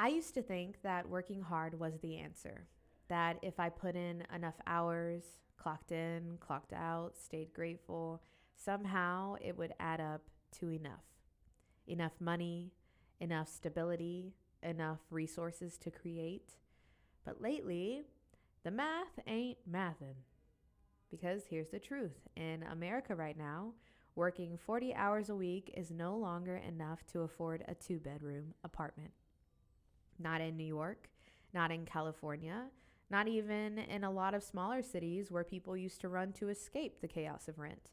I used to think that working hard was the answer, that if I put in enough hours, clocked in, clocked out, stayed grateful, somehow it would add up to enough. Enough money, enough stability, enough resources to create. But lately, the math ain't mathin'. Because here's the truth. In America right now, working 40 hours a week is no longer enough to afford a 2-bedroom apartment. Not in New York, not in California, not even in a lot of smaller cities where people used to run to escape the chaos of rent.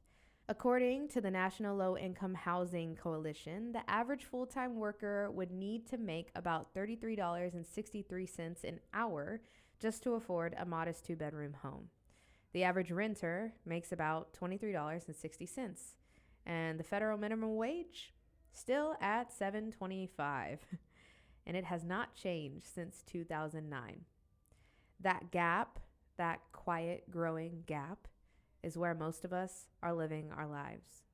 According to the National Low Income Housing Coalition, the average full-time worker would need to make about $33.63 an hour just to afford a modest 2-bedroom home. The average renter makes about $23.60, and the federal minimum wage still at $7.25, and it has not changed since 2009. That gap, that quiet growing gap, is where most of us are living our lives,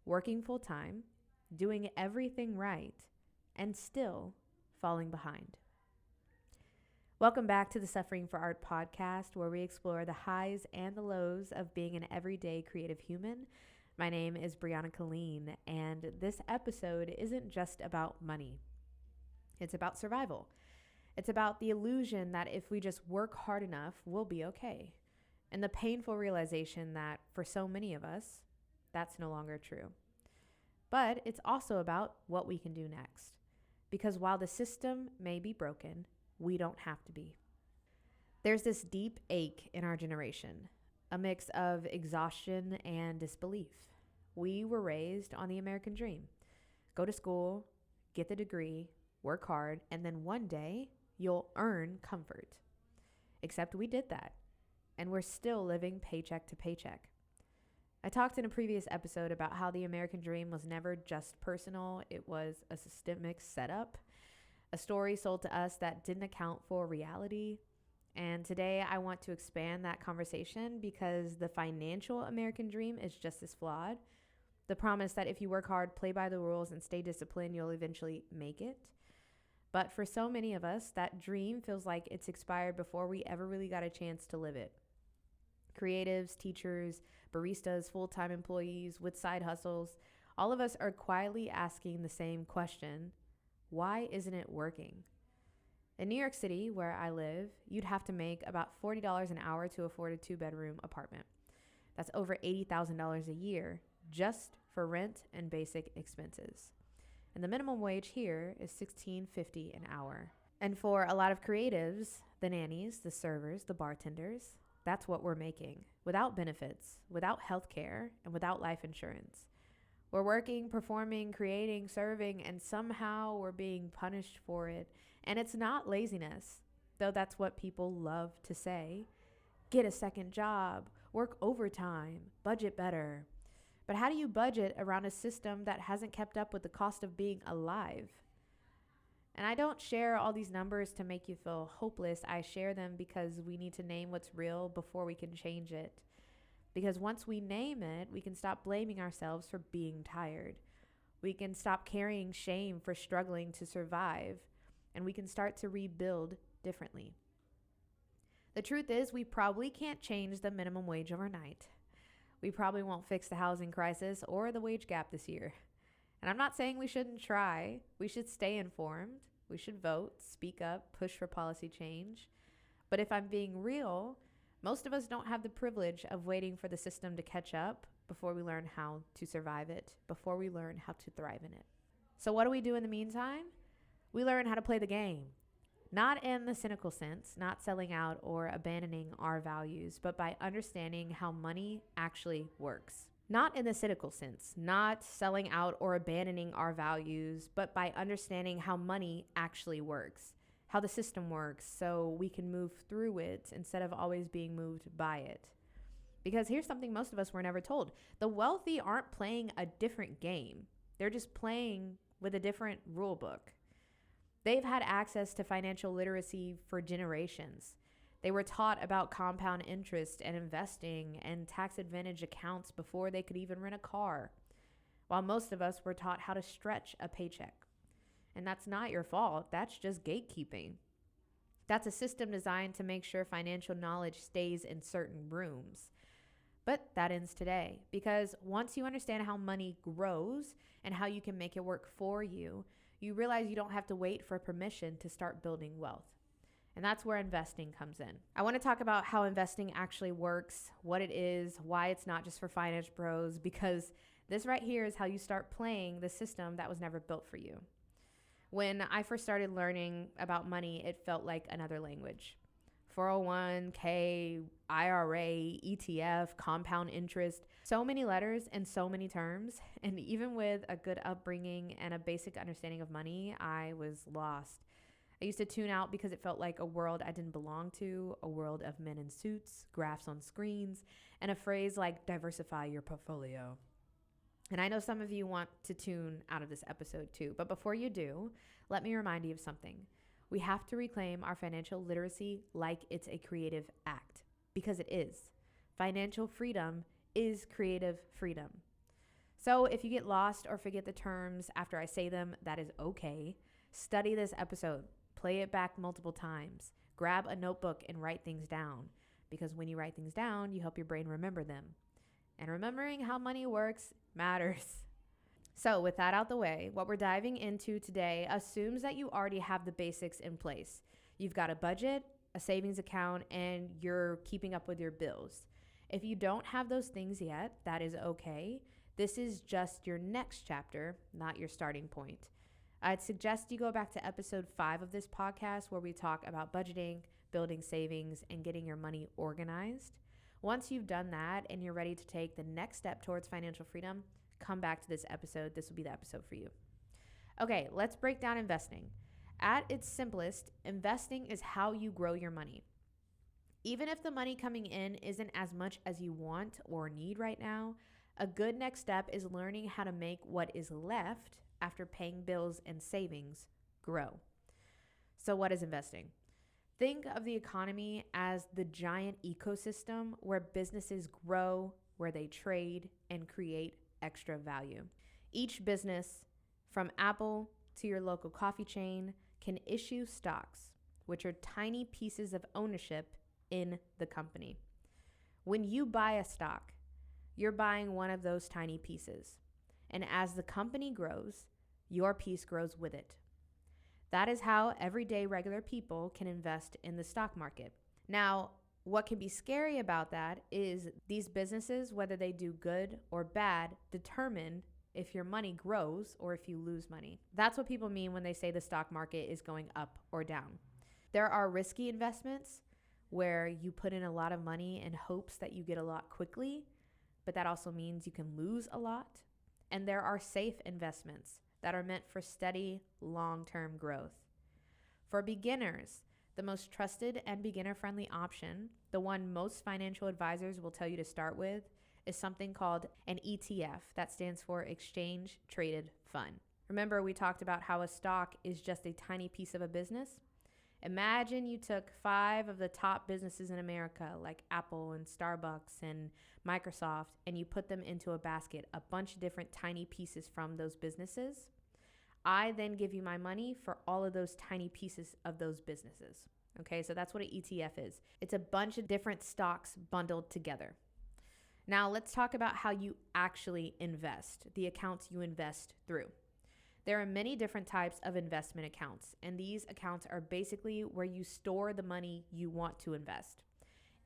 working full time, doing everything right, and still falling behind. Welcome back to the Suffering for Art podcast, where we explore the highs and the lows of being an everyday creative human. My name is Brianna Kaleen, and this episode isn't just about money. It's about survival. It's about the illusion that if we just work hard enough, we'll be okay. And the painful realization that for so many of us, that's no longer true. But it's also about what we can do next. Because while the system may be broken, we don't have to be. There's this deep ache in our generation, a mix of exhaustion and disbelief. We were raised on the American dream. Go to school, get the degree, work hard, and then one day you'll earn comfort. Except we did that, and we're still living paycheck to paycheck. I talked in a previous episode about how the American dream was never just personal. It was a systemic setup, a story sold to us that didn't account for reality. And today I want to expand that conversation because the financial American dream is just as flawed. The promise that if you work hard, play by the rules, and stay disciplined, you'll eventually make it. But for so many of us, that dream feels like it's expired before we ever really got a chance to live it. Creatives, teachers, baristas, full-time employees with side hustles, all of us are quietly asking the same question: why isn't it working? In New York City, where I live, you'd have to make about $40 an hour to afford a 2-bedroom apartment. That's over $80,000 a year just for rent and basic expenses. And the minimum wage here is $16.50 an hour. And for a lot of creatives, the nannies, the servers, the bartenders, that's what we're making, without benefits, without health care, and without life insurance. We're working, performing, creating, serving, and somehow we're being punished for it. And it's not laziness, though that's what people love to say. Get a second job, work overtime, budget better. But how do you budget around a system that hasn't kept up with the cost of being alive? And I don't share all these numbers to make you feel hopeless. I share them because we need to name what's real before we can change it. Because once we name it, we can stop blaming ourselves for being tired. We can stop carrying shame for struggling to survive. And we can start to rebuild differently. The truth is, we probably can't change the minimum wage overnight. We probably won't fix the housing crisis or the wage gap this year. And I'm not saying we shouldn't try. We should stay informed. We should vote, speak up, push for policy change. But if I'm being real, most of us don't have the privilege of waiting for the system to catch up before we learn how to survive it, before we learn how to thrive in it. So what do we do in the meantime? We learn how to play the game. Not in the cynical sense, not selling out or abandoning our values, but by understanding how money actually works. Not in the cynical sense, not selling out or abandoning our values, but by understanding how money actually works, how the system works, so we can move through it instead of always being moved by it. Because here's something most of us were never told. The wealthy aren't playing a different game. They're just playing with a different rule book. They've had access to financial literacy for generations. They were taught about compound interest and investing and tax advantage accounts before they could even rent a car, while most of us were taught how to stretch a paycheck. And that's not your fault. That's just gatekeeping. That's a system designed to make sure financial knowledge stays in certain rooms. But that ends today, because once you understand how money grows and how you can make it work for you, you realize you don't have to wait for permission to start building wealth. And that's where investing comes in. I want to talk about how investing actually works, what it is, why it's not just for finance bros, because this right here is how you start playing the system that was never built for you. When I first started learning about money, it felt like another language. 401k, IRA, ETF, compound interest, so many letters and so many terms. And even with a good upbringing and a basic understanding of money, I was lost. I used to tune out because it felt like a world I didn't belong to, a world of men in suits, graphs on screens, and a phrase like diversify your portfolio. And I know some of you want to tune out of this episode too, but before you do, let me remind you of something. We have to reclaim our financial literacy like it's a creative act, because it is. Financial freedom is creative freedom. So if you get lost or forget the terms after I say them, that is okay. Study this episode, play it back multiple times, grab a notebook and write things down, because when you write things down, you help your brain remember them. And remembering how money works matters. So with that out the way, what we're diving into today assumes that you already have the basics in place. You've got a budget, a savings account, and you're keeping up with your bills. If you don't have those things yet, that is okay. This is just your next chapter, not your starting point. I'd suggest you go back to episode 5 of this podcast, where we talk about budgeting, building savings, and getting your money organized. Once you've done that and you're ready to take the next step towards financial freedom, come back to this episode. This will be the episode for you. Okay, let's break down investing. At its simplest, investing is how you grow your money. Even if the money coming in isn't as much as you want or need right now, a good next step is learning how to make what is left after paying bills and savings grow. So what is investing? Think of the economy as the giant ecosystem where businesses grow, where they trade and create extra value. Each business, from Apple to your local coffee chain, can issue stocks, which are tiny pieces of ownership in the company. When you buy a stock, you're buying one of those tiny pieces. And as the company grows, your piece grows with it. That is how everyday regular people can invest in the stock market. Now, what can be scary about that is these businesses, whether they do good or bad, determine if your money grows or if you lose money. That's what people mean when they say the stock market is going up or down. There are risky investments where you put in a lot of money in hopes that you get a lot quickly, but that also means you can lose a lot. And there are safe investments that are meant for steady, long-term growth. For beginners, the most trusted and beginner-friendly option, the one most financial advisors will tell you to start with, is something called an ETF. That stands for Exchange Traded Fund. Remember, we talked about how a stock is just a tiny piece of a business? Imagine you took 5 of the top businesses in America, like Apple and Starbucks and Microsoft, and you put them into a basket, a bunch of different tiny pieces from those businesses. I then give you my money for all of those tiny pieces of those businesses. Okay, so that's what an ETF is. It's a bunch of different stocks bundled together. Now let's talk about how you actually invest, the accounts you invest through. There are many different types of investment accounts, and these accounts are basically where you store the money you want to invest.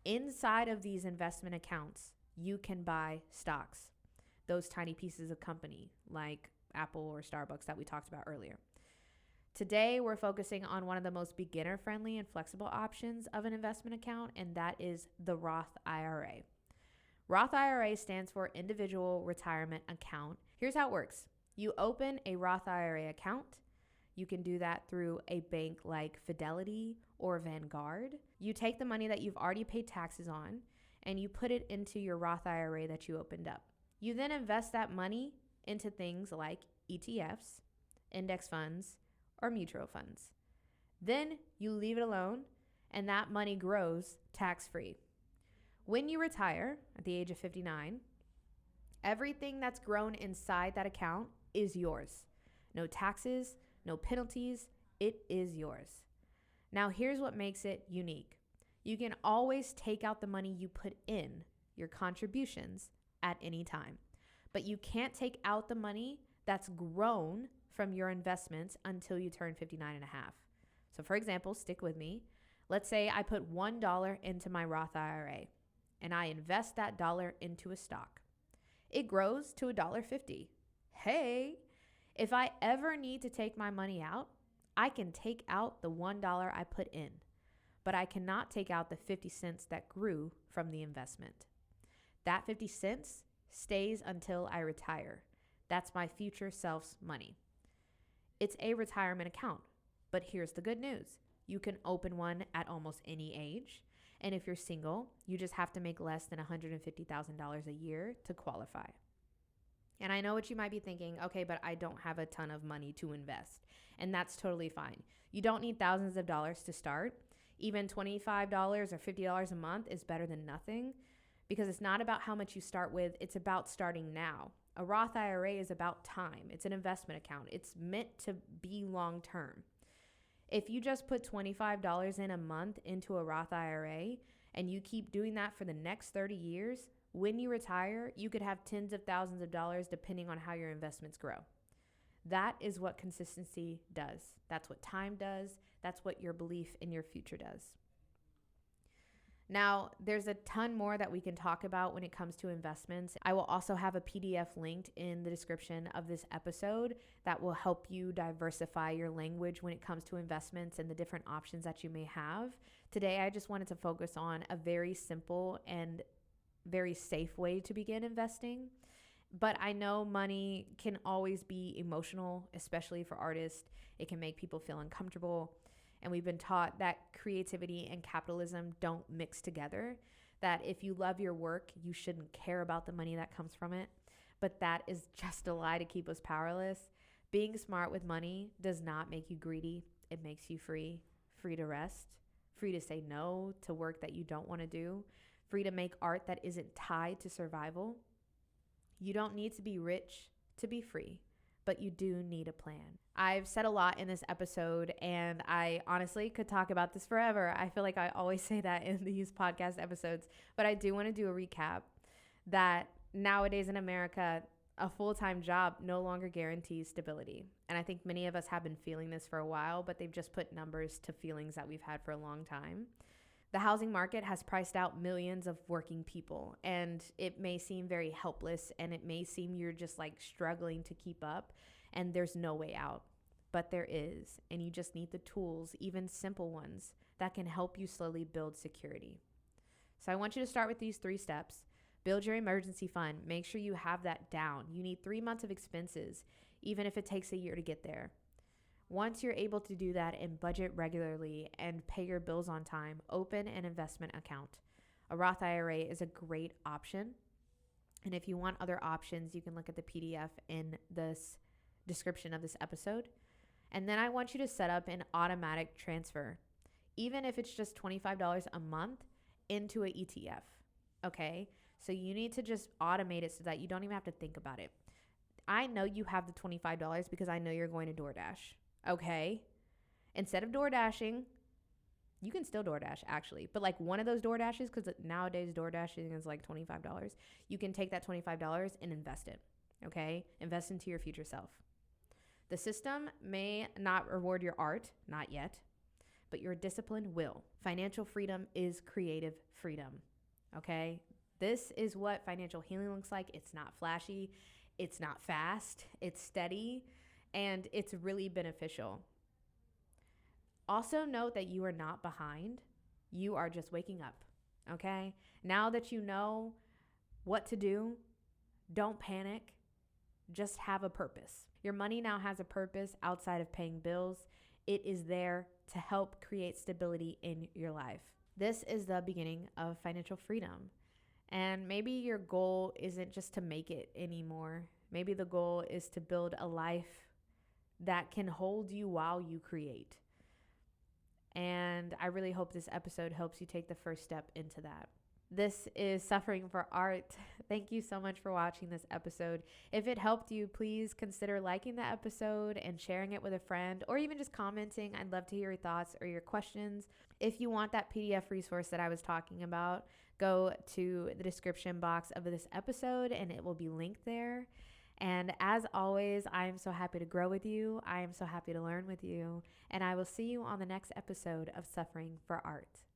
Inside of these investment accounts, you can buy stocks, those tiny pieces of company like Apple or Starbucks that we talked about earlier. Today, we're focusing on one of the most beginner-friendly and flexible options of an investment account, and that is the Roth IRA. Roth IRA stands for Individual Retirement Account. Here's how it works. You open a Roth IRA account. You can do that through a bank like Fidelity or Vanguard. You take the money that you've already paid taxes on, and you put it into your Roth IRA that you opened up. You then invest that money into things like ETFs, index funds, or mutual funds. Then you leave it alone, and that money grows tax-free. When you retire at the age of 59, everything that's grown inside that account is yours. No taxes, no penalties. It is yours. Now, here's what makes it unique. You can always take out the money you put in, your contributions, at any time. But you can't take out the money that's grown from your investments until you turn 59 and a half. So for example, stick with me. Let's say I put $1 into my Roth IRA and I invest that dollar into a stock. It grows to $1.50. Hey, if I ever need to take my money out, I can take out the $1 I put in, but I cannot take out the 50 cents that grew from the investment. That 50 cents stays until I retire. That's my future self's money. It's a retirement account, but here's the good news. You can open one at almost any age. And if you're single, you just have to make less than $150,000 a year to qualify. And I know what you might be thinking, okay, but I don't have a ton of money to invest. And that's totally fine. You don't need thousands of dollars to start. Even $25 or $50 a month is better than nothing, because it's not about how much you start with. It's about starting now. A Roth IRA is about time. It's an investment account. It's meant to be long term. If you just put $25 in a month into a Roth IRA and you keep doing that for the next 30 years, when you retire, you could have tens of thousands of dollars depending on how your investments grow. That is what consistency does. That's what time does. That's what your belief in your future does. Now, there's a ton more that we can talk about when it comes to investments. I will also have a PDF linked in the description of this episode that will help you diversify your language when it comes to investments and the different options that you may have. Today, I just wanted to focus on a very simple and very safe way to begin investing. But I know money can always be emotional, especially for artists. It can make people feel uncomfortable. And we've been taught that creativity and capitalism don't mix together, that if you love your work, you shouldn't care about the money that comes from it. But that is just a lie to keep us powerless. Being smart with money does not make you greedy. It makes you free, free to rest, free to say no to work that you don't want to do, free to make art that isn't tied to survival. You don't need to be rich to be free, but you do need a plan. I've said a lot in this episode, and I honestly could talk about this forever. I feel like I always say that in these podcast episodes, but I do want to do a recap that nowadays in America, a full-time job no longer guarantees stability. And I think many of us have been feeling this for a while, but they've just put numbers to feelings that we've had for a long time. The housing market has priced out millions of working people, and it may seem very helpless, and it may seem you're just like struggling to keep up, and there's no way out. But there is, and you just need the tools, even simple ones, that can help you slowly build security. So I want you to start with these 3 steps. Build your emergency fund. Make sure you have that down. You need 3 months of expenses, even if it takes a year to get there. Once you're able to do that and budget regularly and pay your bills on time, open an investment account. A Roth IRA is a great option. And if you want other options, you can look at the PDF in this description of this episode. And then I want you to set up an automatic transfer, even if it's just $25 a month into an ETF. Okay. So you need to just automate it so that you don't even have to think about it. I know you have the $25 because I know you're going to DoorDash. Okay. Instead of door dashing, you can still DoorDash actually, but like one of those DoorDashes, because nowadays DoorDashing is like $25. You can take that $25 and invest it. Okay. Invest into your future self. The system may not reward your art, not yet, but your discipline will. Financial freedom is creative freedom. Okay. This is what financial healing looks like. It's not flashy. It's not fast. It's steady. And it's really beneficial. Also note that you are not behind. You are just waking up. Okay. Now that you know what to do, don't panic. Just have a purpose. Your money now has a purpose outside of paying bills. It is there to help create stability in your life. This is the beginning of financial freedom. And maybe your goal isn't just to make it anymore. Maybe the goal is to build a life that can hold you while you create. And I really hope this episode helps you take the first step into that. This is Suffering for Art. Thank you so much for watching this episode. If it helped you, please consider liking the episode and sharing it with a friend, or even just commenting. I'd love to hear your thoughts or your questions. If you want that PDF resource that I was talking about, go to the description box of this episode and it will be linked there. And as always, I am so happy to grow with you. I am so happy to learn with you. And I will see you on the next episode of Suffering for Art.